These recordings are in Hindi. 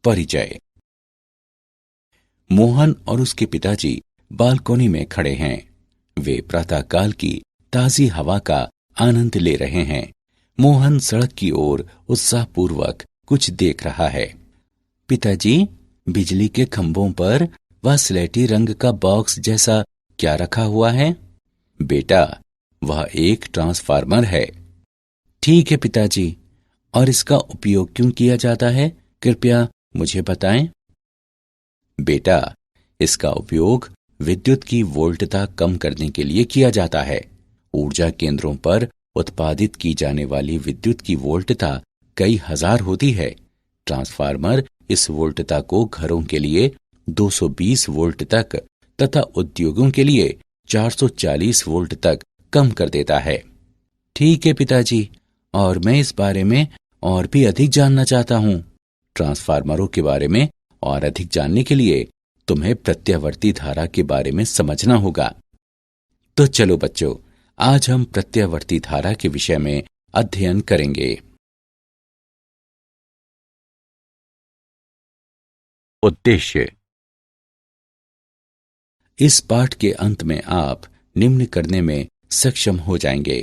परिचय। मोहन और उसके पिताजी बालकोनी में खड़े हैं। वे प्रातःकाल की ताजी हवा का आनंद ले रहे हैं। मोहन सड़क की ओर उत्साहपूर्वक कुछ देख रहा है। पिताजी, बिजली के खंभों पर वह स्लेटी रंग का बॉक्स जैसा क्या रखा हुआ है? बेटा, वह एक ट्रांसफार्मर है। ठीक है पिताजी, और इसका उपयोग क्यों किया जाता है, कृपया मुझे बताएं। बेटा, इसका उपयोग विद्युत की वोल्टता कम करने के लिए किया जाता है। ऊर्जा केंद्रों पर उत्पादित की जाने वाली विद्युत की वोल्टता कई हजार होती है। ट्रांसफार्मर इस वोल्टता को घरों के लिए 220 वोल्ट तक तथा उद्योगों के लिए 440 वोल्ट तक कम कर देता है। ठीक है पिताजी, और मैं इस बारे में और भी अधिक जानना चाहता हूँ। ट्रांसफार्मरों के बारे में और अधिक जानने के लिए तुम्हें प्रत्यावर्ती धारा के बारे में समझना होगा। तो चलो बच्चों, आज हम प्रत्यावर्ती धारा के विषय में अध्ययन करेंगे। उद्देश्य। इस पाठ के अंत में आप निम्न करने में सक्षम हो जाएंगे।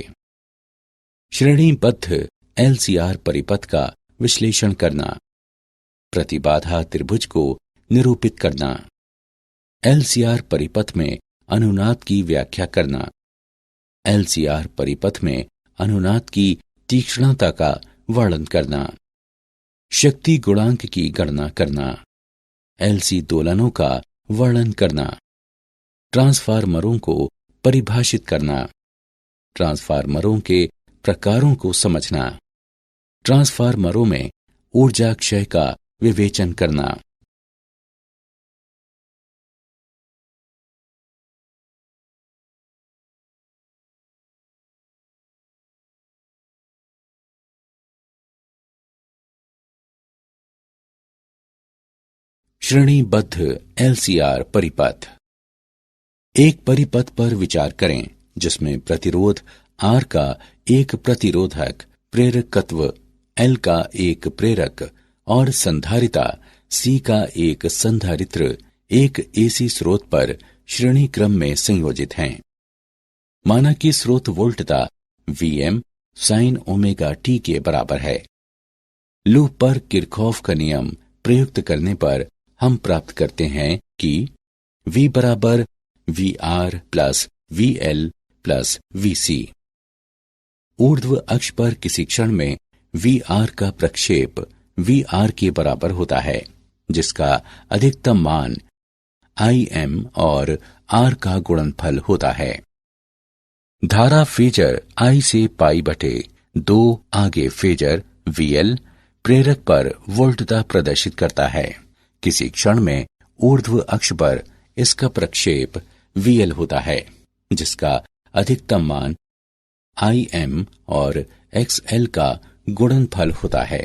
श्रेणीबद्ध एलसीआर परिपथ का विश्लेषण करना, प्रतिबाधा त्रिभुज को निरूपित करना, एलसीआर परिपथ में अनुनाद की व्याख्या करना, एलसीआर परिपथ में अनुनाद की तीक्ष्णता का वर्णन करना, शक्ति गुणांक की गणना करना, एलसी दोलनों का वर्णन करना, ट्रांसफार्मरों को परिभाषित करना, ट्रांसफार्मरों के प्रकारों को समझना, ट्रांसफार्मरों में ऊर्जा क्षय का विवेचन करना। श्रेणीबद्ध एलसीआर परिपथ। एक परिपथ पर विचार करें जिसमें प्रतिरोध R का एक प्रतिरोधक, प्रेरकत्व L का एक प्रेरक और संधारिता C का एक संधारित्र एक AC स्रोत पर श्रेणी क्रम में संयोजित हैं। माना कि स्रोत वोल्टता Vm sin ओमेगा t के बराबर है। लूप पर किरचॉफ का नियम प्रयुक्त करने पर हम प्राप्त करते हैं कि V बराबर VR plus VL plus VC। ऊर्ध्व अक्ष पर किसी क्षण में VR का प्रक्षेप VR के बराबर होता है, जिसका अधिकतम मान Im और R का गुणनफल होता है। धारा फेजर I से पाई बटे 2 आगे फेजर VL प्रेरक पर वोल्टता प्रदर्शित करता है। किसी क्षण में ऊर्ध्व अक्ष पर इसका प्रक्षेप VL होता है, जिसका अधिकतम मान Im और XL का गुणनफल होता है।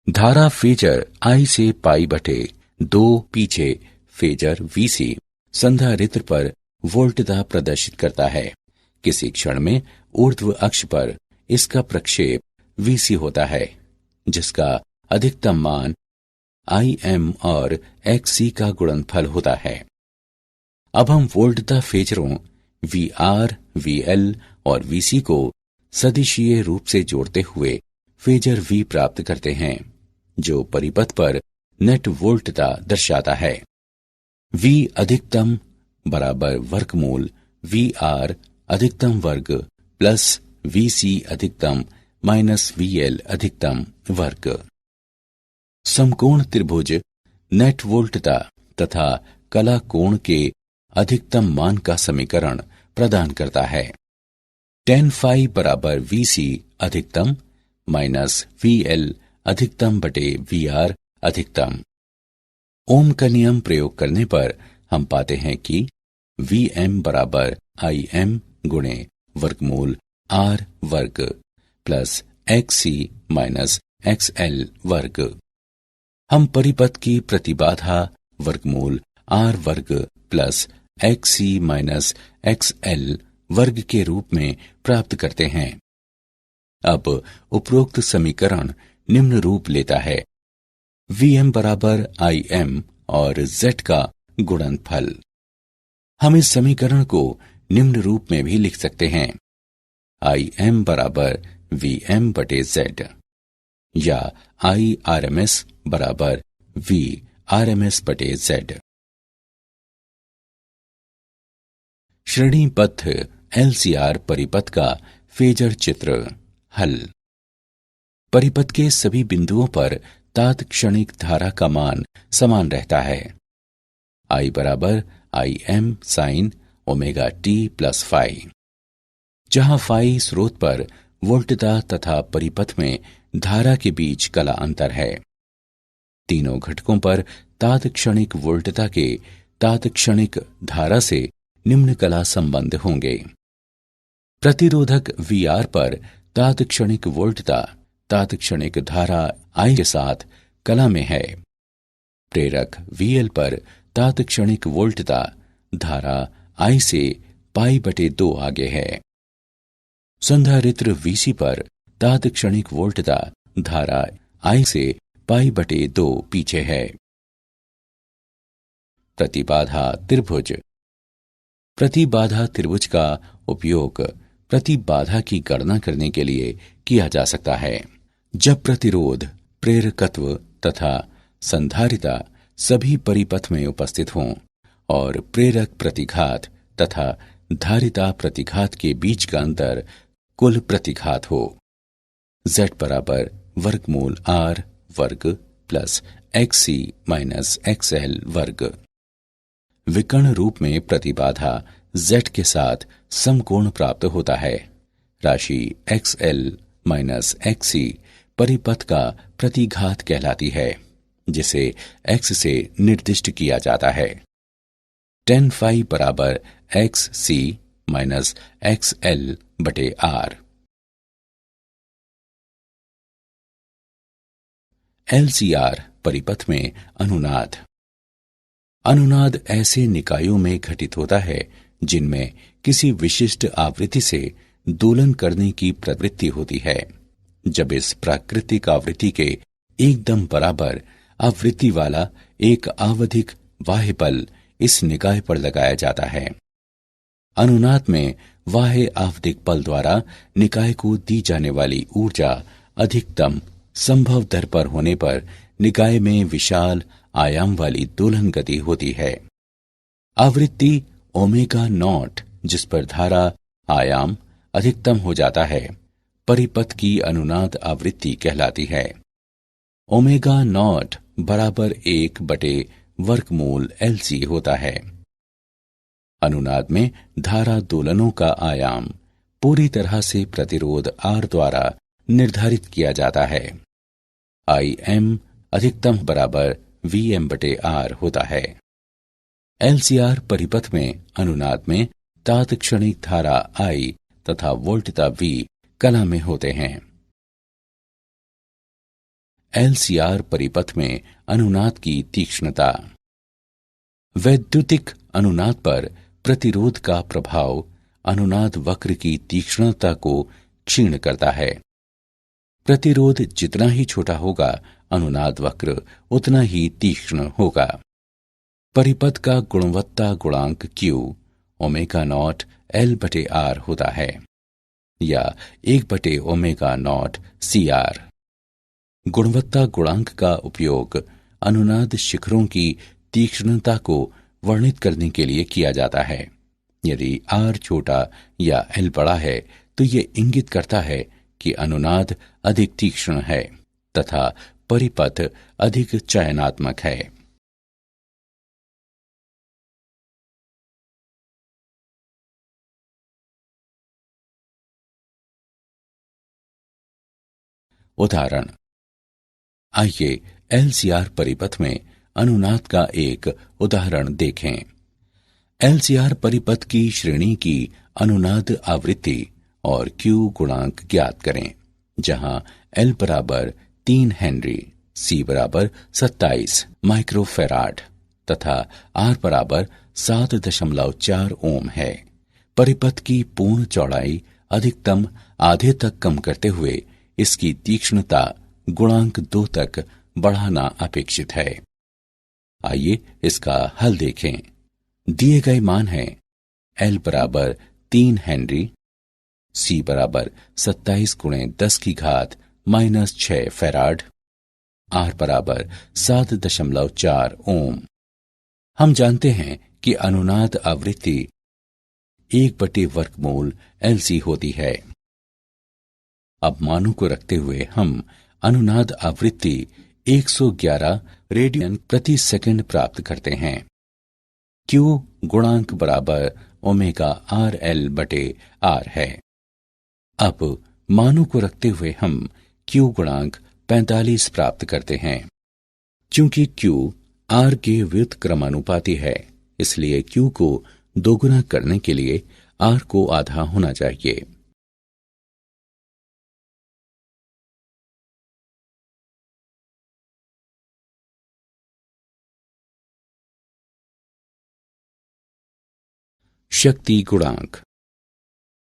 धारा फेजर I से पाई बटे 2 पीछे फेजर VC संधारित्र पर वोल्टता प्रदर्शित करता है। किसी क्षण में ऊर्ध्व अक्ष पर इसका प्रक्षेप VC होता है, जिसका अधिकतम मान Im और XC का गुणनफल होता है। अब हम वोल्टता फेजरों VR, VL और VC को सदिशीय रूप से जोड़ते हुए फेजर V प्राप्त करते हैं, जो परिपथ पर नेट वोल्टता दर्शाता है। V अधिकतम बराबर वर्गमूल VR अधिकतम वर्ग प्लस VC अधिकतम माइनस VL अधिकतम वर्ग। समकोण त्रिभुज नेट वोल्टता तथा कला कोण के अधिकतम मान का समीकरण प्रदान करता है। tan phi बराबर VC अधिकतम माइनस VL अधिकतम बटे VR अधिकतम। ओम का नियम प्रयोग करने पर हम पाते हैं कि Vm बराबर Im गुणे वर्गमूल R वर्ग प्लस XC माइनस XL वर्ग। हम परिपथ की प्रतिबाधा वर्गमूल R वर्ग प्लस XC माइनस XL वर्ग के रूप में प्राप्त करते हैं। अब उपरोक्त समीकरण निम्न रूप लेता है। Vm बराबर Im और Z का गुणनफल। हम इस समीकरण को निम्न रूप में भी लिख सकते हैं, Im बराबर Vm बटे Z या I RMS बराबर V RMS बटे Z। श्रेणीबद्ध LCR परिपथ का फेजर चित्र। हल। परिपथ के सभी बिंदुओं पर तात्क्षणिक धारा का मान समान रहता है। I बराबर Im sine omega t plus phi, जहां फाई स्रोत पर वोल्टता तथा परिपथ में धारा के बीच कला अंतर है। तीनों घटकों पर तात्क्षणिक वोल्टता के तात्क्षणिक धारा से निम्न कला संबंध होंगे। प्रतिरोधक VR पर तात्क्षणिक वोल्टता तात्क्षणिक धारा I के साथ कला में है। प्रेरक VL पर तात्क्षणिक वोल्टता धारा I से पाई बटे 2 आगे है। संधारित्र VC पर तात्क्षणिक वोल्टता धारा I से पाई बटे 2 पीछे है। प्रतिबाधा त्रिभुज। प्रतिबाधा त्रिभुज का उपयोग प्रतिबाधा की गणना करने के लिए किया जा सकता है। जब प्रतिरोध, प्रेरकत्व तथा संधारिता सभी परिपथ में उपस्थित हों और प्रेरक प्रतिघात तथा धारिता प्रतिघात के बीच का अंतर कुल प्रतिघात हो। Z बराबर वर्गमूल R वर्ग प्लस XC माइनस XL वर्ग। विकर्ण रूप में प्रतिबाधा Z के साथ समकोण प्राप्त होता है। राशि XL माइनस XC परिपथ का प्रतिघात कहलाती है, जिसे X से निर्दिष्ट किया जाता है। tan phi बराबर XC माइनस XL बटे R। LCR परिपथ में अनुनाद। अनुनाद ऐसे निकायों में घटित होता है जिनमें किसी विशिष्ट आवृत्ति से दोलन करने की प्रवृत्ति होती है। जब इस प्राकृतिक आवृत्ति के एकदम बराबर आवृत्ति वाला एक आवधिक बाह्य बल इस निकाय पर लगाया जाता है। अनुनाद में बाह्य आवधिक बल द्वारा निकाय को दी जाने वाली ऊर्जा अधिकतम संभव दर पर होने पर निकाय में विशाल आयाम वाली दोलन गति होती है। आवृत्ति ओमेगा नॉट जिस पर धारा आयाम अधिकतम हो जाता है, परिपथ की अनुनाद आवृत्ति कहलाती है। ओमेगा नॉट बराबर 1 बटे वर्गमूल LC होता है। अनुनाद में धारा दोलनों का आयाम पूरी तरह से प्रतिरोध R द्वारा निर्धारित किया जाता है। Im अधिकतम बराबर Vm बटे R होता है। LCR परिपथ में अनुनाद में तात्क्षणिक धारा I तथा वोल्टता V कला में होते हैं। LCR परिपथ में अनुनाद की तीक्ष्णता। वैद्युतिक अनुनाद पर प्रतिरोध का प्रभाव अनुनाद वक्र की तीक्ष्णता को क्षीण करता है। प्रतिरोध जितना ही छोटा होगा, अनुनाद वक्र उतना ही तीक्ष्ण होगा। परिपथ का गुणवत्ता गुणांक Q ओमेगा नॉट L बटे R होता है या 1 बटे ओमेगा नॉट CR। गुणवत्ता गुणांक का उपयोग अनुनाद शिखरों की तीक्ष्णता को वर्णित करने के लिए किया जाता है। यदि R छोटा या L बड़ा है तो ये इंगित करता है कि अनुनाद अधिक तीक्ष्ण है तथा परिपथ अधिक चयनात्मक है। उदाहरण। आइए LCR परिपथ में अनुनाद का एक उदाहरण देखें। LCR परिपथ की श्रेणी की अनुनाद आवृत्ति और Q गुणांक ज्ञात करें, जहां L बराबर 3 हेनरी, C बराबर 27 माइक्रोफेराड तथा R बराबर 7.4 ओम है। परिपथ की पूर्ण चौड़ाई अधिकतम आधे तक कम करते हुए इसकी तीक्ष्णता गुणांक 2 तक बढ़ाना अपेक्षित है। आइए इसका हल देखें। दिए गए मान हैं L बराबर 3 हेनरी, C बराबर 27 गुणे 10 की घात -6 फैराड, R बराबर 7.4 ओम। हम जानते हैं कि अनुनाद आवृत्ति 1/वर्गमूल LC होती है। अब मानों को रखते हुए हम अनुनाद आवृत्ति 111 रेडियन प्रति सेकंड प्राप्त करते हैं। Q गुणांक बराबर ओमेगा RL बटे R है। अब मानों को रखते हुए हम Q गुणांक 45 प्राप्त करते हैं। चूंकि Q R के व्युत्क्रमानुपाती है, इसलिए Q को दोगुना करने के लिए R को आधा होना चाहिए। शक्ति गुणांक।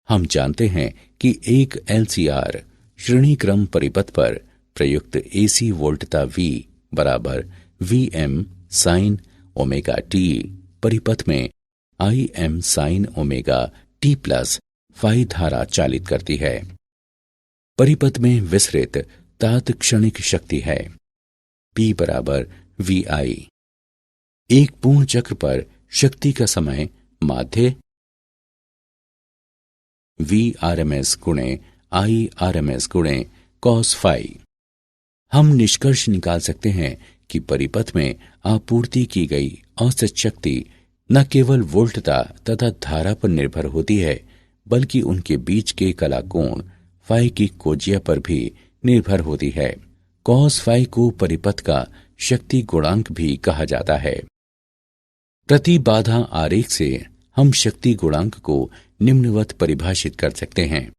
हम जानते हैं कि एक LCR श्रेणी क्रम परिपथ पर प्रयुक्त AC वोल्टता V बराबर VM साइन ओमेगा t परिपथ में IM sine omega t plus phi धारा चालित करती है। परिपथ में विसरित तात्क्षणिक शक्ति है P बराबर VI। एक पूर्ण चक्र पर शक्ति का समय माध्य VRMS गुणे IRMS गुणे cos फाई। हम निष्कर्ष निकाल सकते हैं कि परिपथ में आपूर्ति की गई औसत शक्ति न केवल वोल्टता तथा धारा पर निर्भर होती है, बल्कि उनके बीच के कला कोण फाई की कोज्या पर भी निर्भर होती है। cos फाई को परिपथ का शक्ति गुणांक भी कहा जाता है। प्रतिबाधा आरेख से हम शक्ति गुणांक को निम्नवत परिभाषित कर सकते हैं।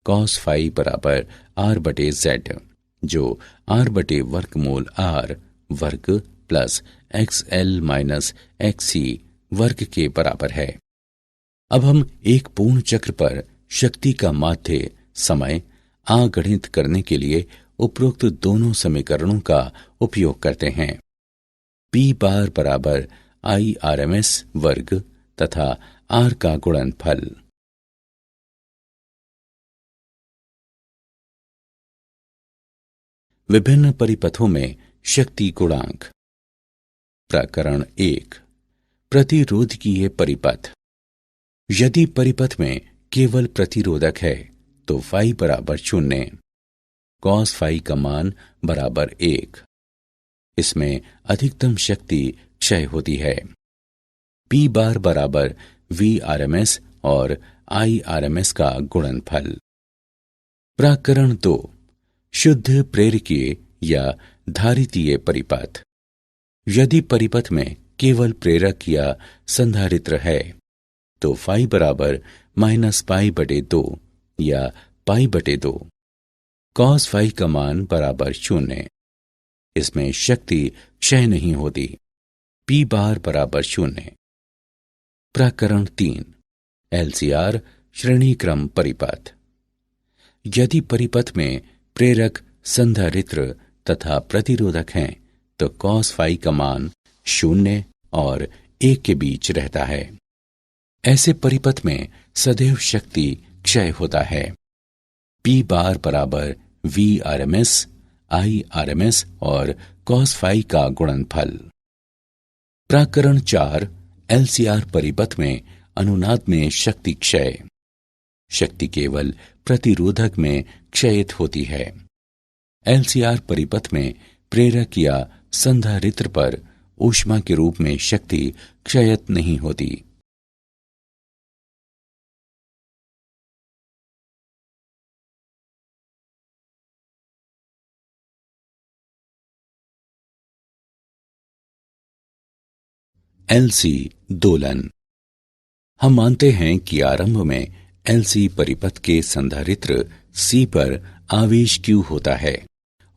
cos फाई बराबर R बटे Z, जो R बटे वर्गमूल R वर्ग प्लस XL माइनस XC वर्ग के बराबर है। अब हम एक पूर्ण चक्र पर शक्ति का माध्य समय आगणित करने के लिए उपरोक्त दोनों समीकरणों का उपयोग करते हैं। P बार बराबर IRMS वर्ग तथा R का गुणनफल। विभिन्न परिपथों में शक्ति गुणांक। प्रकरण 1, प्रतिरोधकीय परिपथ। यदि परिपथ में केवल प्रतिरोधक है तो फाई बराबर 0, cos फाई का मान बराबर 1। इसमें अधिकतम शक्ति क्षय होती है। P बार बराबर VRMS और IRMS का गुणनफल। प्रकरण 2, शुद्ध प्रेरकीय या धारितीय परिपथ। यदि परिपथ में केवल प्रेरक या संधारित्र है तो फाई बराबर -π/2 या π/2। cos फाई का मान बराबर 0। इसमें शक्ति क्षय नहीं होती। P बार बराबर 0। प्रकरण 3, LCR श्रेणी क्रम परिपथ। यदि परिपथ में प्रेरक संधारित्र तथा प्रतिरोधक हैं तो cos फाई का मान 0 और 1 के बीच रहता है। ऐसे परिपथ में सदैव शक्ति क्षय होता है। P बार बराबर VRMS IRMS और cos फाई का गुणनफल। प्रकरण 4, LCR परिपथ में अनुनाद में शक्ति क्षय। शक्ति केवल प्रतिरोधक में क्षयित होती है। LCR परिपथ में प्रेरक या संधारित्र पर ऊष्मा के रूप में शक्ति क्षयित नहीं होती। LC दोलन। हम मानते हैं कि आरंभ में LC परिपथ के संधारित्र C पर आवेश Q होता है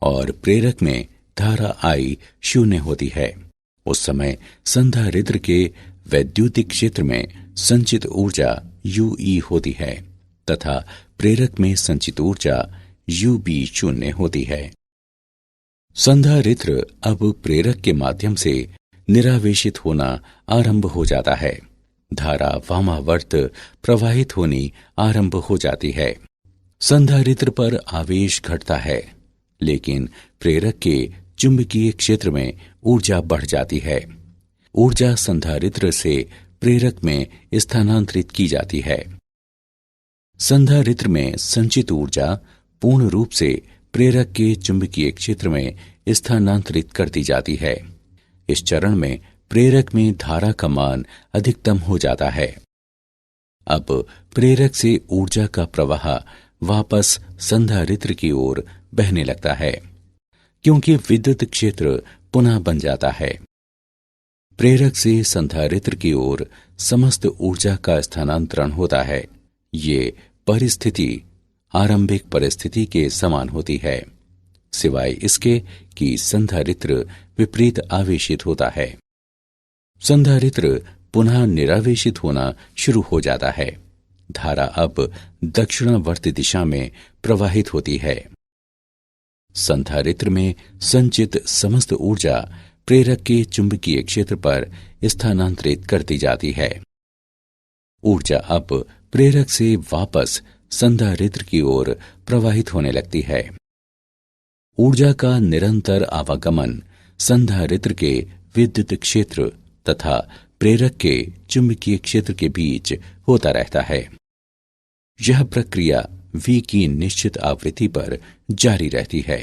और प्रेरक में धारा I 0 होती है। उस समय संधारित्र के वैद्युतिक क्षेत्र में संचित ऊर्जा UE होती है तथा प्रेरक में संचित ऊर्जा UB 0 होती है। संधारित्र अब प्रेरक के माध्यम से निरावेशित होना आरंभ हो जाता है। धारा वामावर्त प्रवाहित होनी आरंभ हो जाती है। संधारित्र पर आवेश घटता है, लेकिन प्रेरक के चुंबकीय क्षेत्र में ऊर्जा बढ़ जाती है। ऊर्जा संधारित्र से प्रेरक में स्थानांतरित की जाती है। संधारित्र में संचित ऊर्जा पूर्ण रूप से प्रेरक के चुंबकीय क्षेत्र में स्थानांतरित कर दी जाती है। इस चरण में प्रेरक में धारा का मान अधिकतम हो जाता है। अब प्रेरक से ऊर्जा का प्रवाह वापस संधारित्र की ओर बहने लगता है, क्योंकि विद्युत क्षेत्र पुनः बन जाता है। प्रेरक से संधारित्र की ओर समस्त ऊर्जा का स्थानांतरण होता है। ये परिस्थिति आरंभिक परिस्थिति के समान होती है, सिवाय इसके कि संधारित्र विपरीत आवेशित होता है। संधारित्र पुनः निरावेशित होना शुरू हो जाता है। धारा अब दक्षिणावर्ती दिशा में प्रवाहित होती है। संधारित्र में संचित समस्त ऊर्जा प्रेरक के चुंबकीय क्षेत्र पर स्थानांतरित कर दी जाती है। ऊर्जा अब प्रेरक से वापस संधारित्र की ओर प्रवाहित होने लगती है। ऊर्जा का निरंतर आवागमन संधारित्र के विद्युत क्षेत्र तथा प्रेरक के चुंबकीय क्षेत्र के बीच होता रहता है। यह प्रक्रिया V की निश्चित आवृत्ति पर जारी रहती है।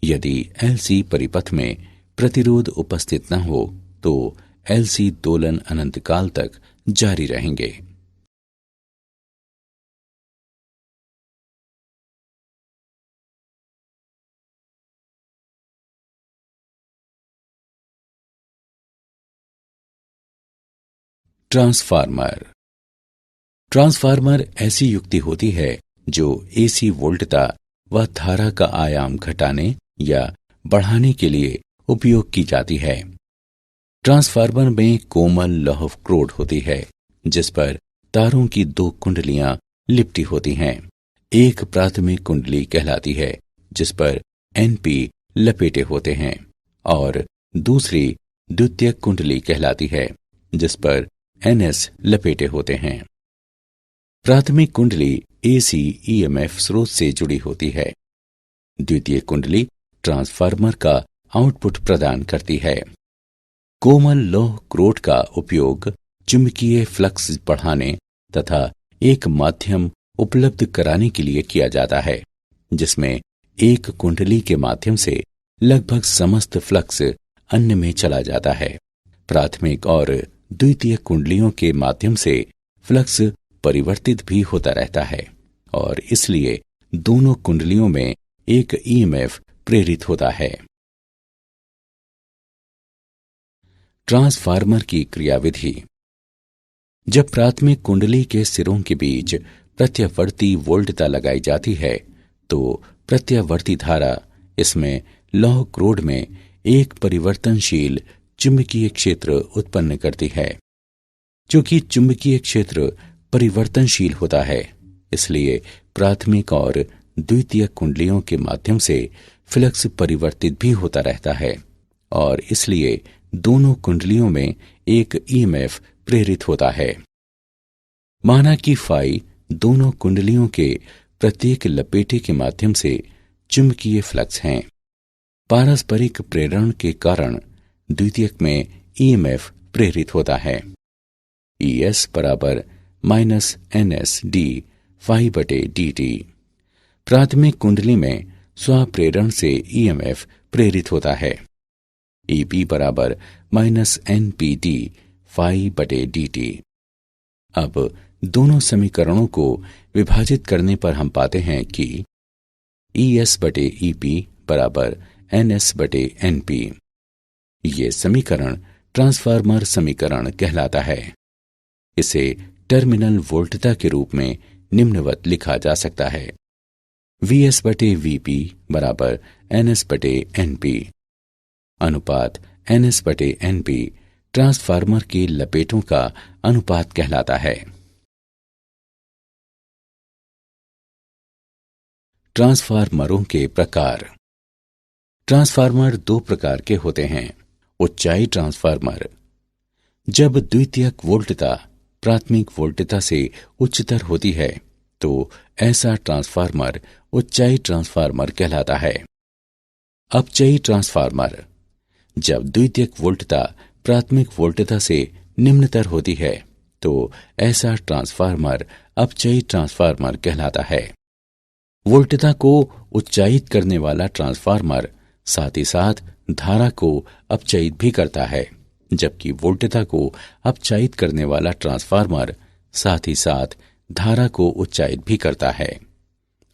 यदि LC परिपथ में प्रतिरोध उपस्थित न हो तो LC दोलन अनंत काल तक जारी रहेंगे। ट्रांसफार्मर। ट्रांसफार्मर ऐसी युक्ति होती है जो AC वोल्टता व धारा का आयाम घटाने या बढ़ाने के लिए उपयोग की जाती है। ट्रांसफार्मर में कोमल लौह क्रोड होती है, जिस पर तारों की दो कुंडलियां लिपटी होती हैं। एक प्राथमिक कुंडली कहलाती है, जिस पर NP लपेटे होते हैं, और दूसरी द्वितीयक कुंडली कहलाती है, जिस पर NS लपेटे होते हैं। प्राथमिक कुंडली AC EMF स्रोत से जुड़ी होती है। द्वितीय कुंडली ट्रांसफार्मर का आउटपुट प्रदान करती है। कोमल लौह क्रोड का उपयोग चुंबकीय फ्लक्स बढ़ाने तथा एक माध्यम उपलब्ध कराने के लिए किया जाता है, जिसमें एक कुंडली के माध्यम से लगभग समस्त फ्लक्स अन्य में चला जाता है। प्राथमिक और द्वितीय कुंडलियों के माध्यम से फ्लक्स परिवर्तित भी होता रहता है, और इसलिए दोनों कुंडलियों में एक EMF प्रेरित होता है। ट्रांसफार्मर की क्रियाविधि। जब प्राथमिक कुंडली के सिरों के बीच प्रत्यावर्ती वोल्टता लगाई जाती है, तो प्रत्यावर्ती धारा इसमें लौह क्रोड में एक परिवर्तनशील चुंबकीय क्षेत्र उत्पन्न करती है। चूंकि चुंबकीय क्षेत्र परिवर्तनशील होता है, इसलिए प्राथमिक और द्वितीय कुंडलियों के माध्यम से फ्लक्स परिवर्तित भी होता रहता है, और इसलिए दोनों कुंडलियों में एक EMF प्रेरित होता है। माना कि फाई दोनों कुंडलियों के प्रत्येक लपेटे के माध्यम से चुंबकीय फ्लक्स हैं। पारस्परिक प्रेरण के कारण द्वितीयक में EMF प्रेरित होता है। ES बराबर -NS d फाई बटे dt। प्राथमिक कुंडली में स्वप्रेरण से EMF प्रेरित होता है। EP बराबर -NPd फाई बटे dt। अब दोनों समीकरणों को विभाजित करने पर हम पाते हैं कि ES बटे EP बराबर NS बटे NP। ये समीकरण ट्रांसफार्मर समीकरण कहलाता है। इसे टर्मिनल वोल्टता के रूप में निम्नवत लिखा जा सकता है। VS बटे VP बराबर NS बटे NP। अनुपात NS बटे NP ट्रांसफार्मर के लपेटों का अनुपात कहलाता है। ट्रांसफार्मरों के प्रकार। ट्रांसफार्मर दो प्रकार के होते हैं। उच्चाई ट्रांसफार्मर, जब द्वितीयक वोल्टता प्राथमिक वोल्टता से उच्चतर होती है तो ऐसा ट्रांसफार्मर उच्चाई ट्रांसफार्मर कहलाता है। अपचयी ट्रांसफार्मर, जब द्वितीयक वोल्टता प्राथमिक वोल्टता से निम्नतर होती है तो ऐसा ट्रांसफार्मर अपचयी ट्रांसफार्मर कहलाता है। वोल्टता को उच्चायित करने वाला ट्रांसफार्मर साथ ही साथ धारा को अपचयित भी करता है, जबकि वोल्टता को अपचयित करने वाला ट्रांसफार्मर साथ ही साथ धारा को उच्चायित भी करता है।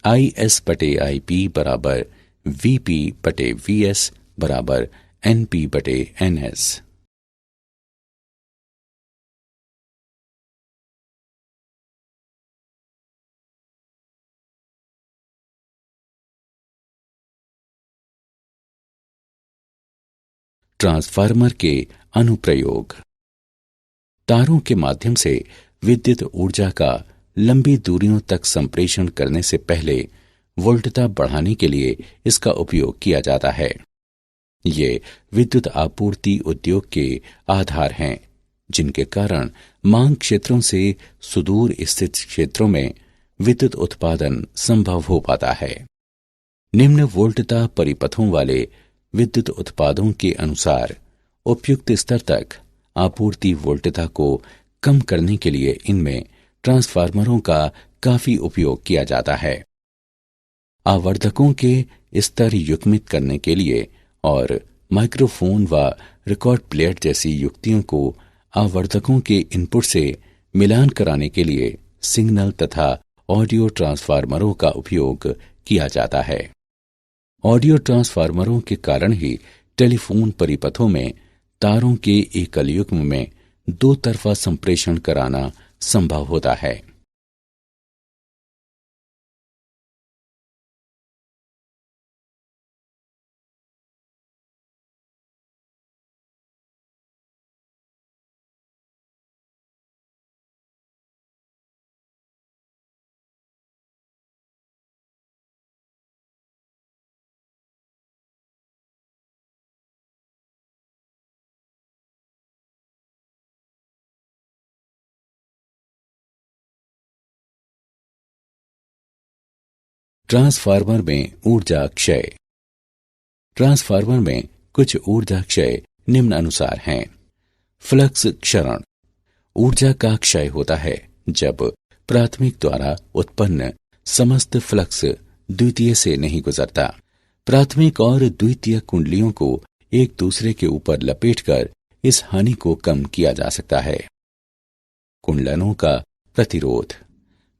IS/IP बराबर VP/VS बराबर NP/NS। ट्रांसफार्मर के अनुप्रयोग। तारों के माध्यम से विद्युत ऊर्जा का लंबी दूरियों तक संप्रेषण करने से पहले वोल्टता बढ़ाने के लिए इसका उपयोग किया जाता है। ये विद्युत आपूर्ति उद्योग के आधार हैं, जिनके कारण मांग क्षेत्रों से सुदूर स्थित क्षेत्रों में विद्युत उत्पादन संभव हो पाता है। निम्न वोल्टता परिपथों वाले विद्युत उत्पादों के अनुसार उपयुक्त स्तर तक आपूर्ति वोल्टता को कम करने के लिए इनमें ट्रांसफार्मरों का काफी उपयोग किया जाता है। आवर्धकों के स्तर युग्मित करने के लिए और माइक्रोफोन व रिकॉर्ड प्लेयर जैसी युक्तियों को आवर्धकों के इनपुट से मिलान कराने के लिए सिग्नल तथा ऑडियो ट्रांसफार्मरों का उपयोग किया जाता है। ऑडियो ट्रांसफार्मरों के कारण ही टेलीफोन परिपथों में तारों के एकल युग्म में दो तरफा संप्रेषण कराना संभव होता है। ट्रांसफार्मर में ऊर्जा क्षय। ट्रांसफार्मर में कुछ ऊर्जा क्षय निम्न अनुसार हैं। फ्लक्स क्षरण, ऊर्जा का क्षय होता है जब प्राथमिक द्वारा उत्पन्न समस्त फ्लक्स द्वितीय से नहीं गुजरता। प्राथमिक और द्वितीय कुंडलियों को एक दूसरे के ऊपर लपेटकर इस हानि को कम किया जा सकता है। कुंडलनों का प्रतिरोध,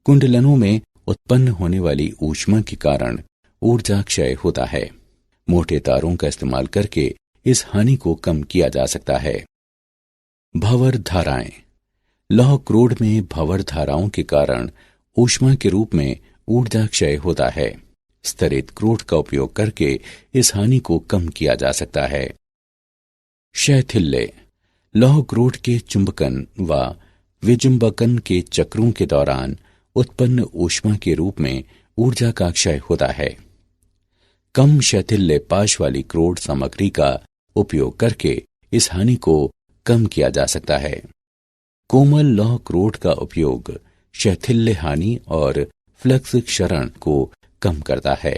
कुंडलनों में उत्पन्न होने वाली ऊष्मा के कारण ऊर्जा क्षय होता है। मोटे तारों का इस्तेमाल करके इस हानि को कम किया जा सकता है। भंवर धाराएं, लौह क्रोड में भंवर धाराओं के कारण ऊष्मा के रूप में ऊर्जा क्षय होता है। स्तरित क्रोड का उपयोग करके इस हानि को कम किया जा सकता है। शैथिल्य, लौह क्रोड के चुंबकन व विचुंबकन के चक्रों के दौरान उत्पन्न ऊष्मा के रूप में ऊर्जा का क्षय होता है। कम शैथिल्य पाश वाली क्रोड सामग्री का उपयोग करके इस हानि को कम किया जा सकता है। कोमल लौह क्रोड का उपयोग शैथिल्य हानि और फ्लक्स क्षरण को कम करता है।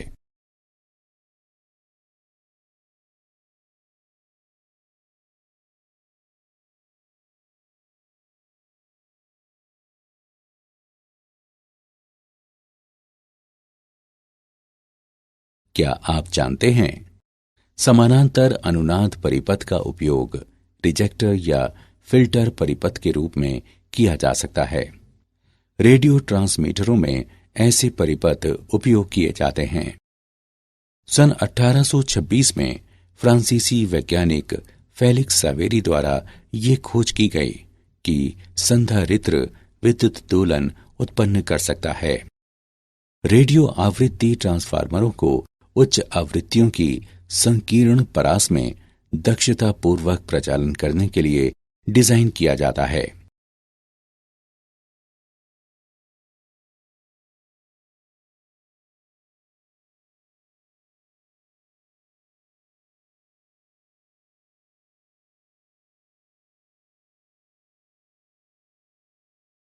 क्या आप जानते हैं समानांतर अनुनाद परिपथ का उपयोग रिजेक्टर या फिल्टर परिपथ के रूप में किया जा सकता है। रेडियो ट्रांसमीटरों में ऐसे परिपथ उपयोग किए जाते हैं। सन 1826 में फ्रांसीसी वैज्ञानिक फेलिक्स सावेरी द्वारा ये खोज की गई कि संधारित्र विद्युत दोलन उत्पन्न कर सकता है। रेडियो आवृत्ति ट्रांसफार्मरों को उच्च आवृत्तियों की संकीर्ण परास में दक्षतापूर्वक प्रचालन करने के लिए डिजाइन किया जाता है।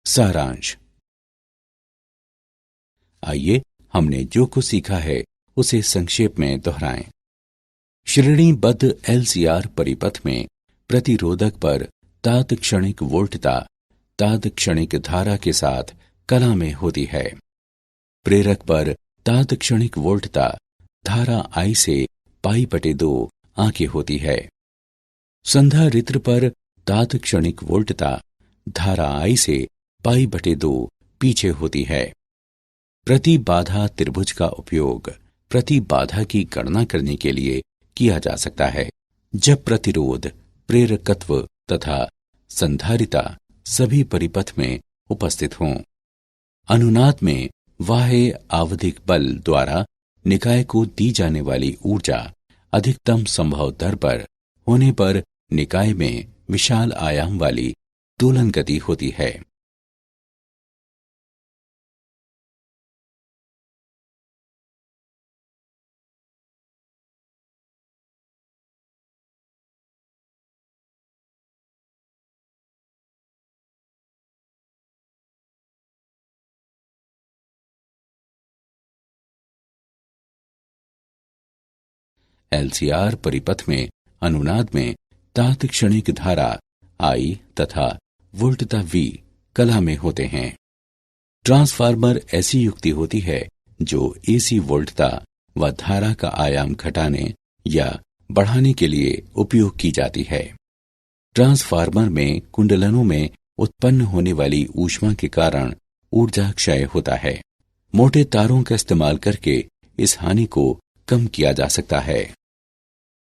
सारांश। आइए हमने जो कुछ सीखा है उसे संक्षेप में दोहराएं। श्रेणीबद्ध एलसीआर परिपथ में प्रतिरोधक पर तात्क्षणिक वोल्टता तात्क्षणिक धारा के साथ कला में होती है। प्रेरक पर तात्क्षणिक वोल्टता धारा I से π/2 आगे होती है। संधारित्र पर तात्क्षणिक वोल्टता धारा I से π/2 पीछे होती है। प्रतिबाधा त्रिभुज का उपयोग प्रतिबाधा की गणना करने के लिए किया जा सकता है जब प्रतिरोध, प्रेरकत्व तथा संधारिता सभी परिपथ में उपस्थित हों। अनुनाद में बाह्य आवधिक बल द्वारा निकाय को दी जाने वाली ऊर्जा अधिकतम संभव दर पर होने पर निकाय में विशाल आयाम वाली दोलन गति होती है। एलसीआर परिपथ में अनुनाद में तात्क्षणिक धारा I तथा वोल्टता V कला में होते हैं। ट्रांसफार्मर ऐसी युक्ति होती है जो एसी वोल्टता व धारा का आयाम घटाने या बढ़ाने के लिए उपयोग की जाती है। ट्रांसफार्मर में कुंडलनों में उत्पन्न होने वाली ऊष्मा के कारण ऊर्जा क्षय होता है। मोटे तारों का इस्तेमाल करके इस हानि को कम किया जा सकता है।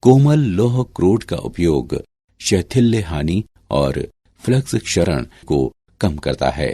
कोमल लौह क्रोड का उपयोग शैथिल्य हानि और फ्लक्स क्षरण को कम करता है।